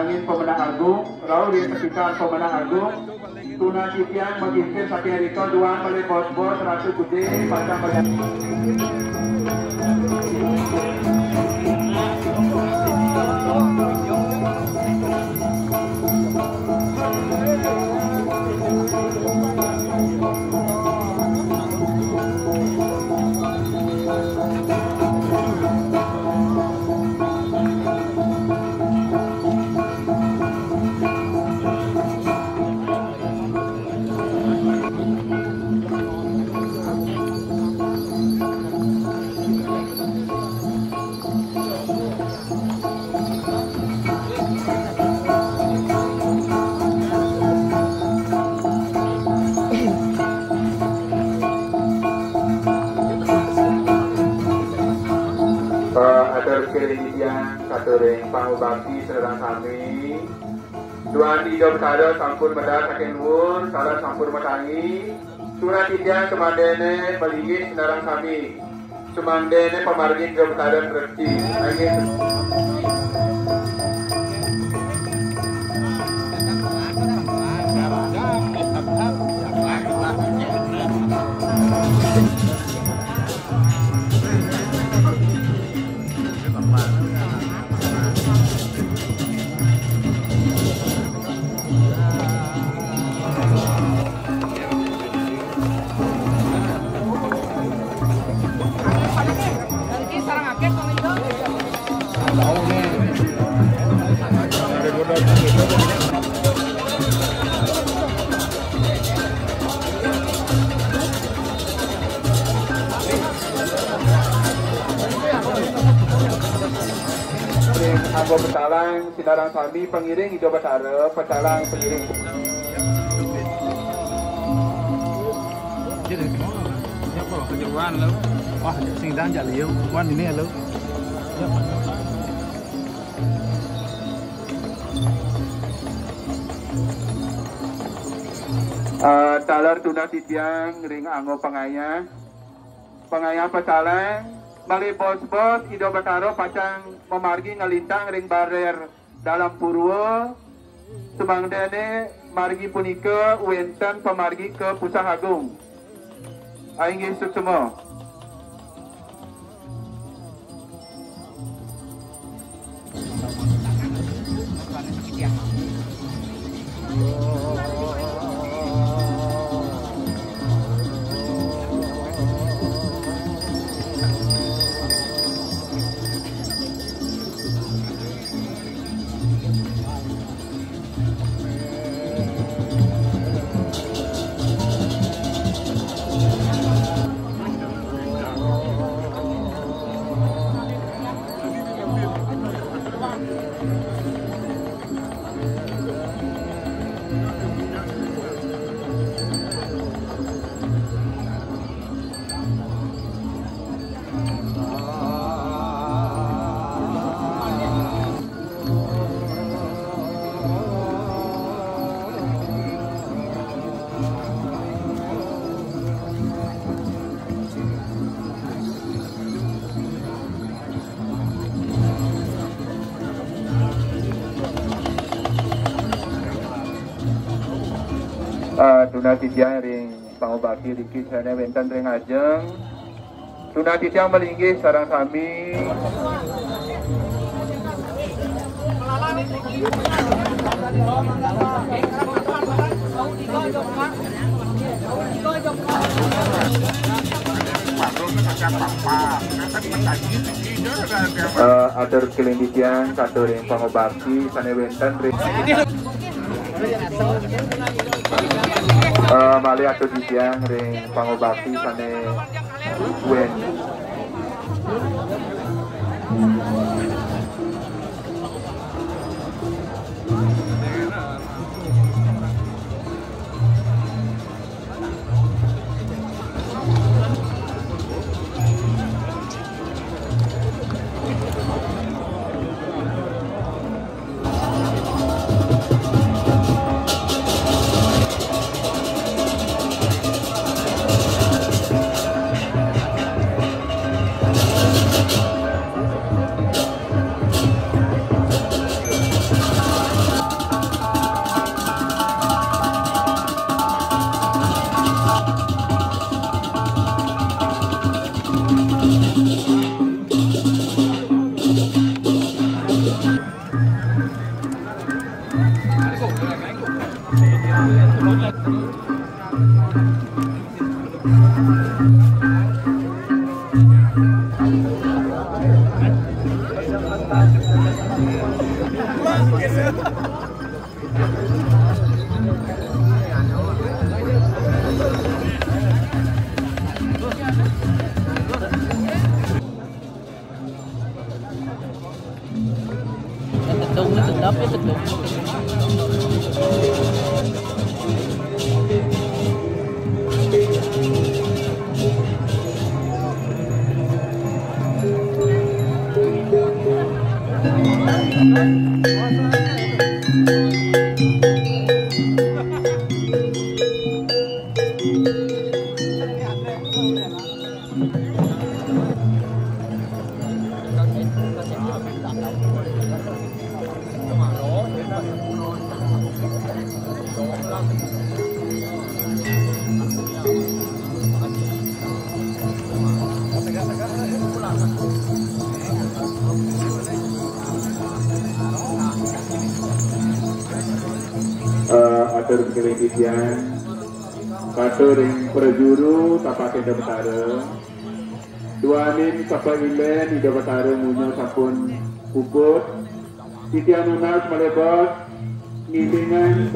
Angin Pemenang Agung, Raul di sekitar Pemenang Agung, Tuna Titian mengimpin Satya Rito, Duan oleh bos-bos Ratu Gede, Pasang Melihat. Kelihatan katuring pangubakti sedang kami Duan hidup sada sampun medal saking luhur sada sampun metangi surat tidian semandene melinggih sedang kami semandene pemargin hidup sada rezeki Anggo Petalang, Sinarang Sami, pengiring hidup Batara, Petalang, pengiring. Chứ đừng nhớ có cái quan lâu, wah sinh đang trả liêu, quan thì nè lâu. Talar Tuna Titiang, ring Anggo Pengayah, Pengayah Petalang. Bali bos-bos Ido Bataro pacang memargi ngelintang ring barer dalam purwo semangdene margi punika wenten pemargi ke Pusah Agung aing isuk semua Tuna Titiang ring pangobati Riki sana wenten ring ajeng Tuna Titiang melinggih sarang sami atur kelinditian satu ring pangobati sana wenten ring Mali atau Titiang ring pangobati sane wen Atur kelitian, atur yang perjuru tapak ida betara, duanin sampai ilen ida betara munyo sampun puput, titian unas melebot, ngilingan.